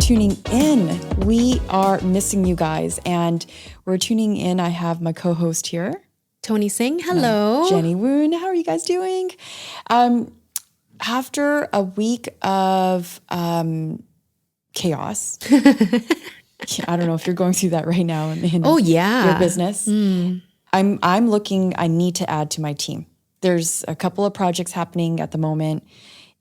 tuning in. We are missing you guys, and we're tuning in. I have my co-host here, Toni Singh. Hello. Jenny Woon. How are you guys doing? After a week of chaos, I don't know if you're going through that right now in your business. I'm looking. I need to add to my team. There's a couple of projects happening at the moment,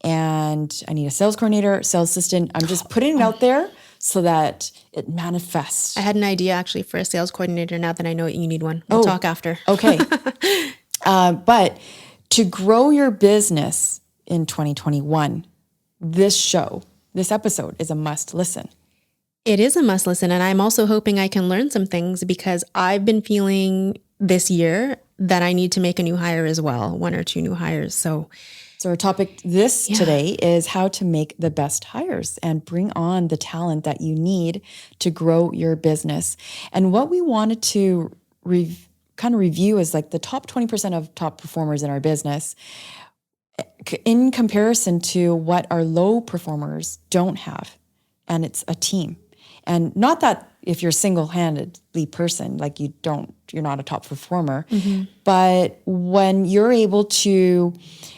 and I need a sales coordinator, sales assistant. I'm just putting it out there so that it manifests. I had an idea actually for a sales coordinator now that I know you need one. We'll talk after. Okay. But to grow your business in 2021, this episode is a must listen. It is a must listen. And I'm also hoping I can learn some things because I've been feeling this year that I need to make a new hire as well, 1 or 2 new hires. So our topic today is how to make the best hires and bring on the talent that you need to grow your business. And what we wanted to kind of review is like the top 20% of top performers in our business in comparison to what our low performers don't have. And it's a team. And not that if you're single-handedly person, like you're not a top performer, but when you're able to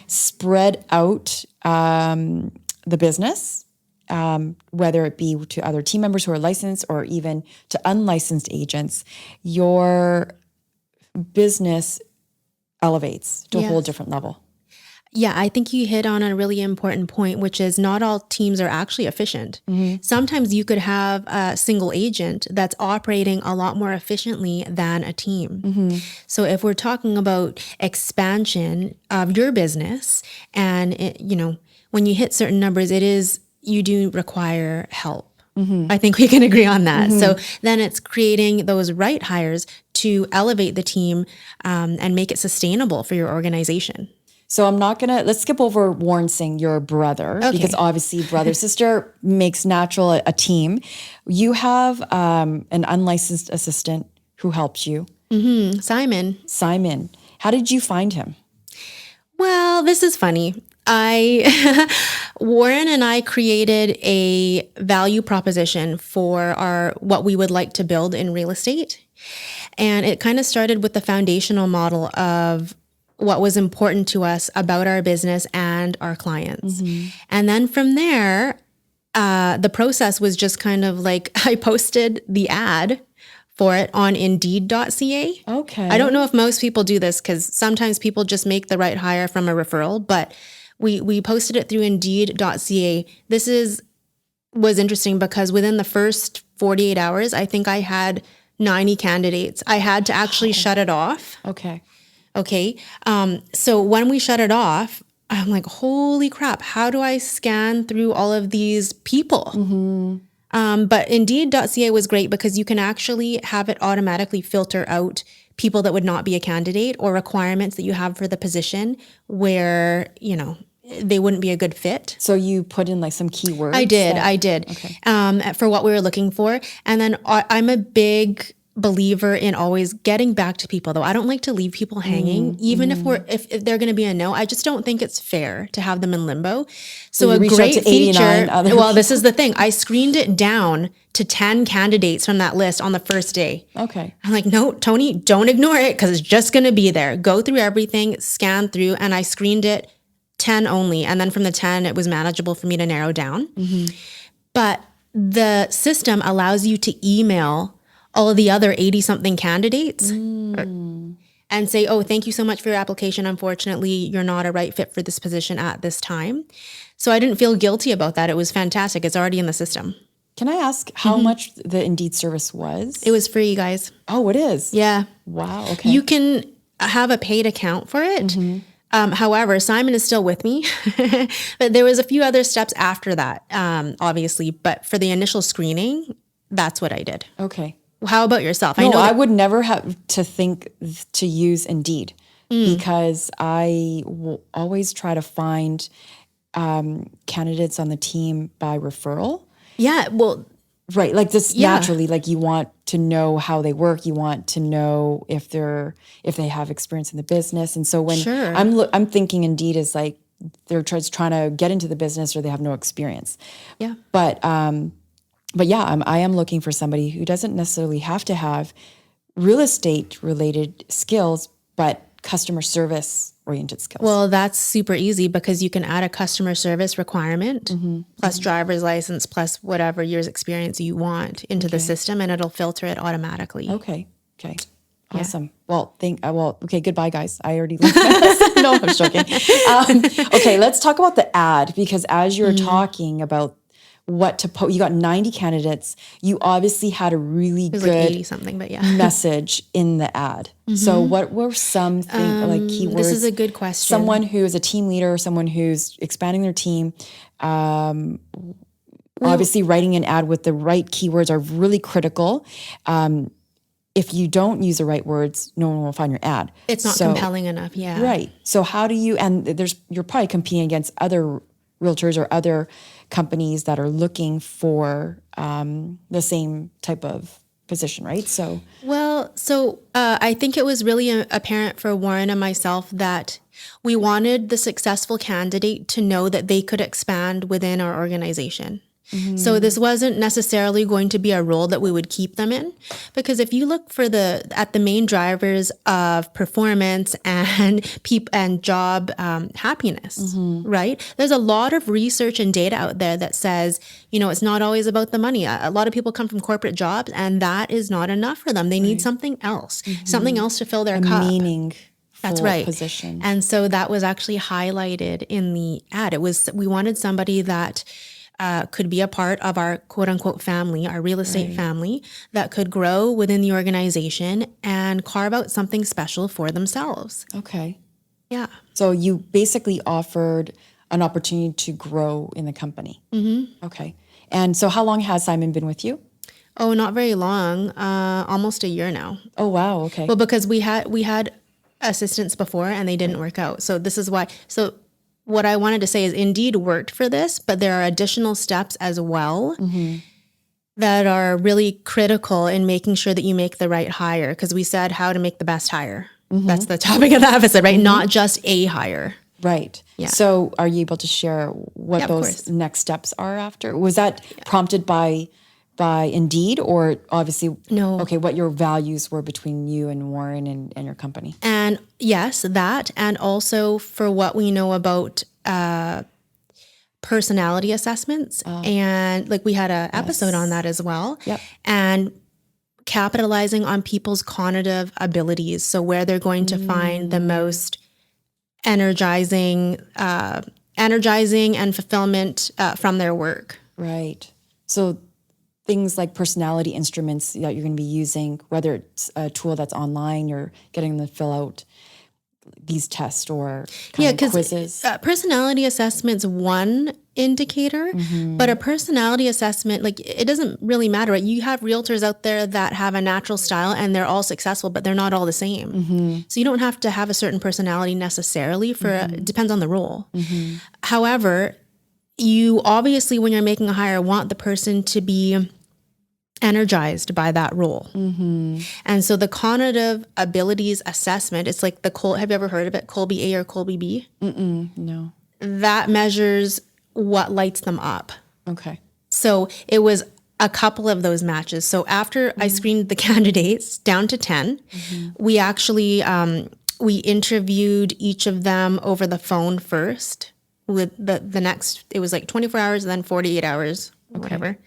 spread out the business, whether it be to other team members who are licensed or even to unlicensed agents, your business elevates to a whole different level. Yeah, I think you hit on a really important point, which is not all teams are actually efficient. Sometimes you could have a single agent that's operating a lot more efficiently than a team. So if we're talking about expansion of your business and, when you hit certain numbers, you do require help. I think we can agree on that. So then it's creating those right hires to elevate the team and make it sustainable for your organization. So let's skip over Warren Singh, your brother, because obviously brother, sister makes natural a team. You have an unlicensed assistant who helps you. Simon. How did you find him? Well, this is funny. Warren and I created a value proposition for what we would like to build in real estate. And it kind of started with the foundational model of what was important to us about our business and our clients. And then from there, the process was just kind of like I posted the ad for it on Indeed.ca. Okay. I don't know if most people do this because sometimes people just make the right hire from a referral, but we posted it through Indeed.ca. This was interesting because within the first 48 hours, I think I had 90 candidates. I had to actually shut it off. Okay. So when we shut it off, I'm like, holy crap, how do I scan through all of these people? But Indeed.ca was great because you can actually have it automatically filter out people that would not be a candidate or requirements that you have for the position where, they wouldn't be a good fit. So you put in like some keywords? I did. Okay. For what we were looking for. And then I'm a big believer in always getting back to people, though. I don't like to leave people hanging, even if they're going to be a no. I just don't think it's fair to have them in limbo. So a great feature. Well, this is the thing. I screened it down to 10 candidates from that list on the first day. Okay. I'm like, no, Toni, don't ignore it because it's just going to be there. Go through everything, scan through, and I screened it 10 only. And then from the 10, it was manageable for me to narrow down. But the system allows you to email all of the other 80-something candidates and say, oh, thank you so much for your application. Unfortunately, you're not a right fit for this position at this time. So I didn't feel guilty about that. It was fantastic. It's already in the system. Can I ask how much the Indeed service was? It was free, guys. Oh, it is? Yeah. Wow, okay. You can have a paid account for it. However, Simon is still with me, but there was a few other steps after that, obviously. But for the initial screening, that's what I did. Okay. How about yourself? I would never have to think to use Indeed because I will always try to find candidates on the team by referral. Yeah, well, right. Like just naturally, like you want to know how they work. You want to know if they have experience in the business. And so when I'm thinking Indeed is like they're just trying to get into the business or they have no experience. Yeah. But but yeah, I am looking for somebody who doesn't necessarily have to have real estate related skills, but customer service oriented skills. Well, that's super easy because you can add a customer service requirement plus driver's license plus whatever years experience you want into the system, and it'll filter it automatically. Okay. Awesome. Well, okay, goodbye, guys. I already left my list. No, I'm joking. Okay, let's talk about the ad, because as you're talking about what to post, you got 90 candidates. You obviously had a really good like 80 something, but yeah. message in the ad. So what were some like keywords? This is a good question. Someone who is a team leader, someone who's expanding their team, obviously writing an ad with the right keywords are really critical. If you don't use the right words, no one will find your ad. It's not compelling enough, yeah. Right. So how do you, and you're probably competing against other realtors or other companies that are looking for the same type of position, right? So I think it was really apparent for Warren and myself that we wanted the successful candidate to know that they could expand within our organization. So this wasn't necessarily going to be a role that we would keep them in, because if you look at the main drivers of performance and job happiness, right? There's a lot of research and data out there that says, it's not always about the money. A lot of people come from corporate jobs, and that is not enough for them. They need something else to fill their cup. Meaning. That's right. Position. And so that was actually highlighted in the ad. We wanted somebody that could be a part of our quote unquote family, our real estate family, that could grow within the organization and carve out something special for themselves. Okay. Yeah. So you basically offered an opportunity to grow in the company. Okay. And so how long has Simon been with you? Oh, not very long. Almost a year now. Oh, wow. Okay. Well, because we had assistants before and they didn't work out. So this is why. So what I wanted to say is Indeed worked for this, but there are additional steps as well that are really critical in making sure that you make the right hire, because we said how to make the best hire. That's the topic of the episode, right? Not just a hire. Right. Yeah. So are you able to share what those next steps are after? Was that prompted by Indeed, or obviously, no. Okay, what your values were between you and Warren and your company? And yes, that, and also for what we know about personality assessments. And like we had an episode on that as well. Yep. And capitalizing on people's cognitive abilities. So where they're going to find the most energizing and fulfillment from their work. Right. So things like personality instruments that you're going to be using, whether it's a tool that's online, you're getting them to fill out these tests or quizzes. Personality assessment's one indicator, but a personality assessment, like it doesn't really matter. Right? You have realtors out there that have a natural style and they're all successful, but they're not all the same. So you don't have to have a certain personality necessarily it depends on the role. However, you obviously, when you're making a hire, want the person to be energized by that role. And so the cognitive abilities assessment, it's like have you ever heard of it? Colby A or Colby B? No. That measures what lights them up. Okay. So it was a couple of those matches. So after I screened the candidates down to 10, we actually, we interviewed each of them over the phone first. With the next, it was like 24 hours and then 48 hours, or whatever.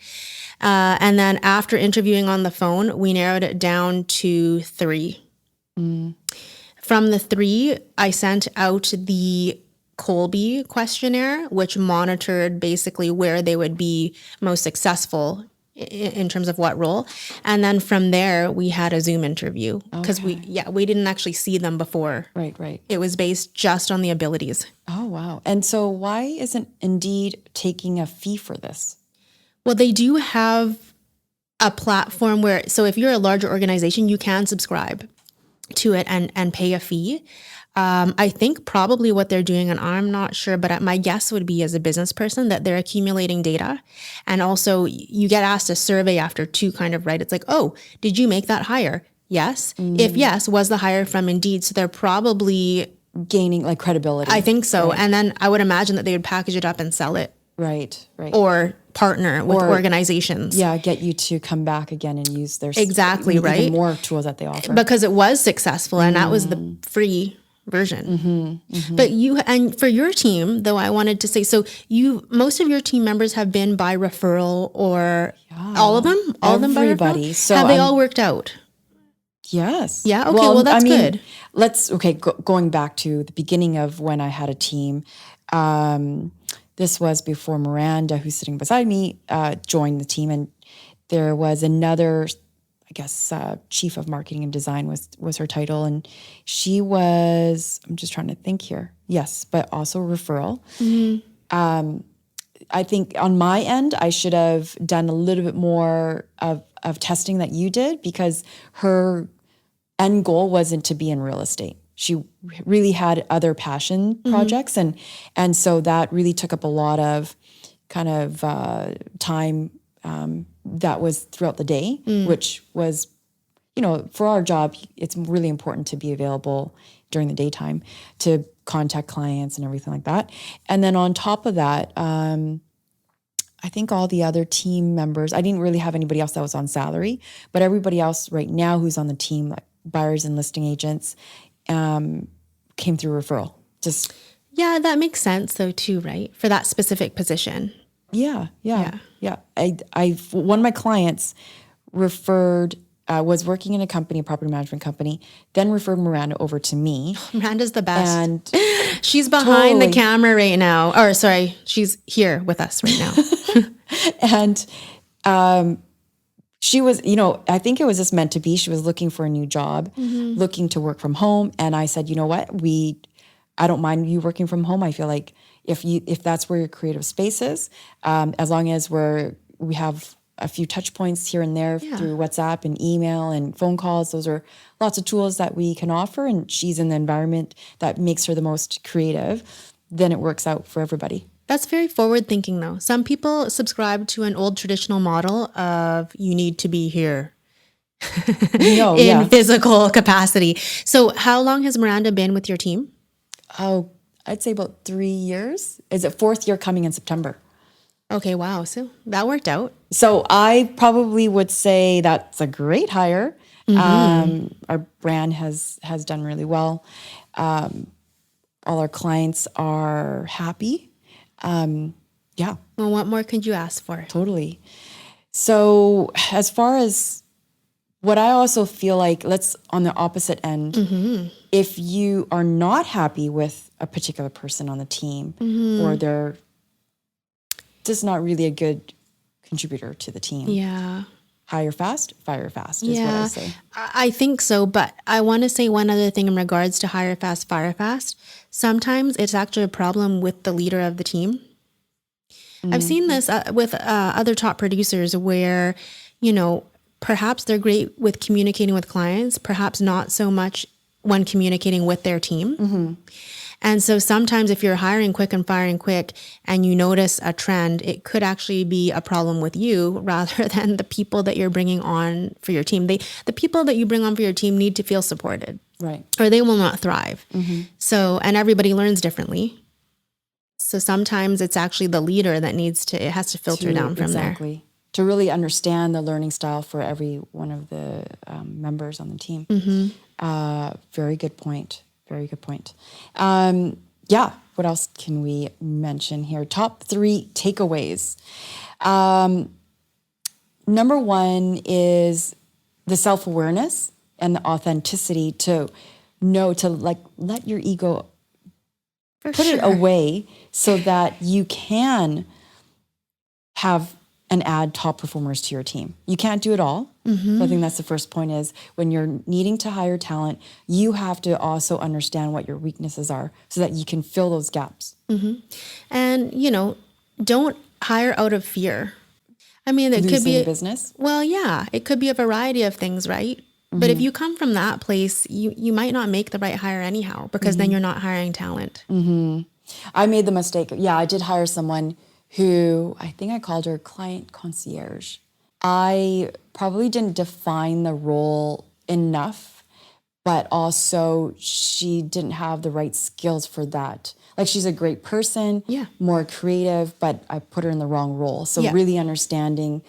And then after interviewing on the phone, we narrowed it down to 3. From the 3, I sent out the Colby questionnaire, which monitored basically where they would be most successful in terms of what role. And then from there, we had a Zoom interview because we didn't actually see them before. Right. It was based just on the abilities. Oh, wow. And so why isn't Indeed taking a fee for this? Well, they do have a platform so if you're a larger organization, you can subscribe to it and pay a fee. I think probably what they're doing, and I'm not sure, but my guess would be as a business person that they're accumulating data. And also you get asked a survey after 2 kind of, right? It's like, oh, did you make that hire? Yes. If yes, was the hire from Indeed? So they're probably gaining like credibility. I think so. Right. And then I would imagine that they would package it up and sell it Right. or partner with organizations. Yeah, get you to come back again and use their Exactly, even right? more tools that they offer. Because it was successful and that was the free version. But for your team, though, I wanted to say, so most of your team members have been by referral, or all of them? All of them by referral? Everybody. So have they all worked out? Yes. Yeah. Okay. Well, that's good. Going back to the beginning of when I had a team, this was before Miranda, who's sitting beside me, joined the team, and there was another, I guess, chief of marketing and design was her title, and she was, I'm just trying to think here. Yes, but also referral. I think on my end, I should have done a little bit more of testing that you did, because her end goal wasn't to be in real estate. She really had other passion projects, and so that really took up a lot of kind of time that was throughout the day, which was, for our job, it's really important to be available during the daytime to contact clients and everything like that. And then on top of that, I think all the other team members, I didn't really have anybody else that was on salary, but everybody else right now who's on the team, like buyers and listing agents, came through referral. Yeah, that makes sense though too, right? For that specific position. Yeah. One of my clients referred, was working in a property management company, then referred Miranda over to me. Miranda's the best. And she's behind the camera right now. Or sorry, she's here with us right now. And she was, I think it was just meant to be. She was looking for a new job, looking to work from home. And I said, you know what, I don't mind you working from home. I feel like if that's where your creative space is, as long as we have a few touch points here and there through WhatsApp and email and phone calls, those are lots of tools that we can offer. And she's in the environment that makes her the most creative, then it works out for everybody. That's very forward thinking though. Some people subscribe to an old traditional model of you need to be here in physical capacity. So how long has Miranda been with your team? Oh, I'd say about 3 years. Is it 4th year coming in September? Okay, wow. So that worked out. So I probably would say that's a great hire. Our brand has done really well. All our clients are happy. Yeah. Well, what more could you ask for? Totally. So as far as what I also feel like, let's on the opposite end, if you are not happy with a particular person on the team, or they're just not really a good contributor to the team. Yeah. Hire fast, fire fast is what I say. I think so. But I want to say one other thing in regards to hire fast, fire fast. Sometimes it's actually a problem with the leader of the team. I've seen this with other top producers where, perhaps they're great with communicating with clients, perhaps not so much when communicating with their team. And so sometimes if you're hiring quick and firing quick and you notice a trend, it could actually be a problem with you rather than the people that you're bringing on for your team. The people that you bring on for your team need to feel supported. Right. Or they will not thrive. So, and everybody learns differently. So sometimes it's actually the leader that it has to filter down from there. Exactly. To really understand the learning style for every one of the members on the team. Very good point. Very good point. What else can we mention here? Top 3 takeaways. Number 1 is the self-awareness and the authenticity to let your ego put it away so that you can have and add top performers to your team. You can't do it all. So I think that's the first point is when you're needing to hire talent, you have to also understand what your weaknesses are so that you can fill those gaps. And, don't hire out of fear. I mean, it could be business. Well, yeah, it could be a variety of things, right? But if you come from that place, you might not make the right hire anyhow, because then you're not hiring talent. I made the mistake. Yeah, I did hire someone who I think I called her client concierge. I probably didn't define the role enough, but also she didn't have the right skills for that. like she's a great person, Yeah. more creative, but I put her in the wrong role. So Yeah. really understanding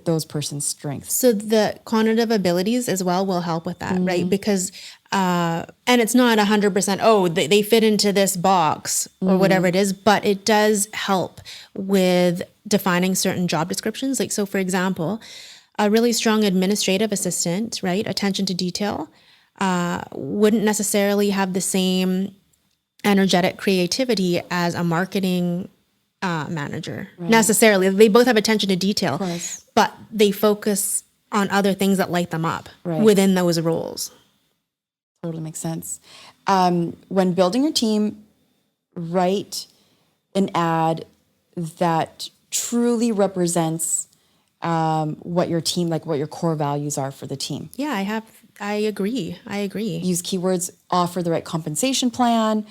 those person's strengths. So the cognitive abilities as well will help with that, right? Because, and it's not 100%, oh, they fit into this box or whatever it is, but it does help with defining certain job descriptions. Like, so for example, a really strong administrative assistant, right? Attention to detail, wouldn't necessarily have the same energetic creativity as a marketing manager necessarily. They both have attention to detail, but they focus on other things that light them up within those roles. Totally makes sense. When building your team, write an ad that truly represents what your team, like what your core values are for the team. Yeah, I agree. Use keywords, offer the right compensation plan.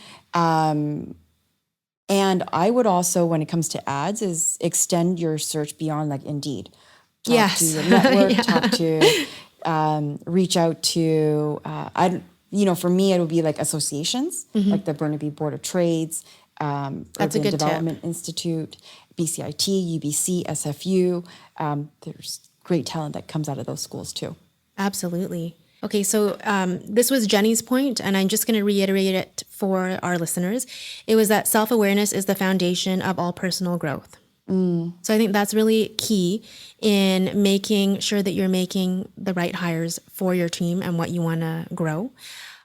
And I would also, when it comes to ads, is extend your search beyond like Indeed. Talk to your network, talk to, reach out to, for me, it would be like associations, like the Burnaby Board of Trades, That's a Urban good Development tip. Institute, BCIT, UBC, SFU. There's great talent that comes out of those schools too. Absolutely. Okay, so this was Jenny's point, and I'm just going to reiterate it for our listeners. It was that self-awareness is the foundation of all personal growth. So I think that's really key in making sure that you're making the right hires for your team and what you want to grow.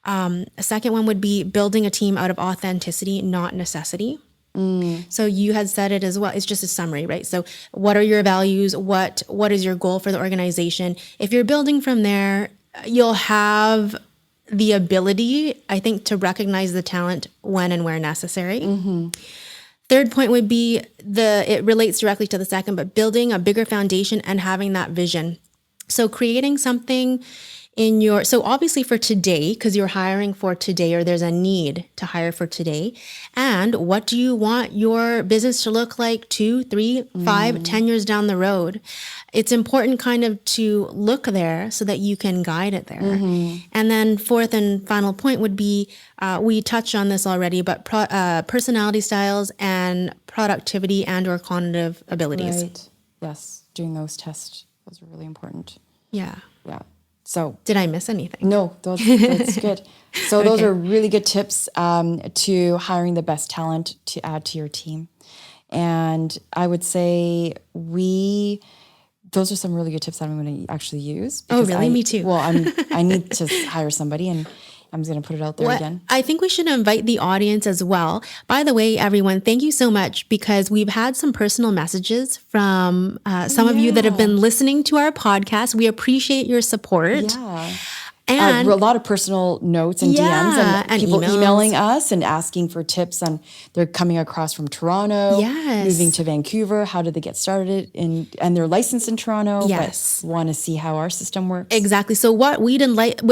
A second one would be building a team out of authenticity, not necessity. So you had said it as well. It's just a summary, right? So what are your values? What is your goal for the organization? If you're building from there, you'll have the ability, I think, to recognize the talent when and where necessary. Third point would be it relates directly to the second, but building a bigger foundation and having that vision. So creating something so obviously for today, because you're hiring for today or there's a need to hire for today. And what do you want your business to look like 2, 3, 5, 10 years down the road? It's important kind of to look there so that you can guide it there. And then fourth and final point would be, we touched on this already, but personality styles and productivity and or cognitive abilities. Right. Yes. Doing those tests. Those are really important. Yeah. Yeah. So did I miss anything? No, that's good. So those are really good tips to hiring the best talent to add to your team. And I would say those are some really good tips that I'm going to actually use. Oh, really? Me too. Well, I need to hire somebody, and I'm just going to put it out there again. I think we should invite the audience as well. By the way, everyone, thank you so much, because we've had some personal messages from some of you that have been listening to our podcast. We appreciate your support. Yeah. And a lot of personal notes and DMs and people emails. Emailing us and asking for tips on they're coming across from Toronto, moving to Vancouver. How did they get started? And they're licensed in Toronto, but want to see how our system works. Exactly. So what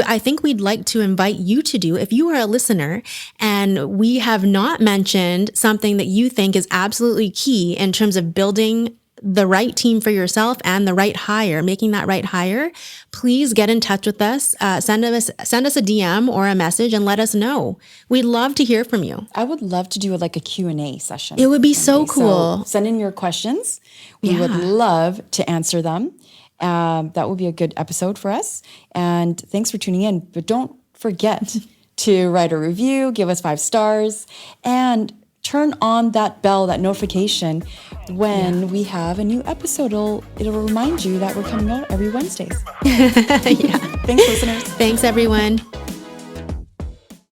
I think we'd like to invite you to do, if you are a listener and we have not mentioned something that you think is absolutely key in terms of building the right team for yourself and the right hire, making that right hire, please get in touch with us. Send us a DM or a message and let us know. We'd love to hear from you. I would love to do a Q&A session. It would be so cool. So send in your questions. We would love to answer them. That would be a good episode for us. And thanks for tuning in. But don't forget to write a review, give us 5 stars, and turn on that bell, that notification when we have a new episode. It'll remind you that we're coming out every Wednesdays. Yeah. Thanks, listeners. Thanks, everyone.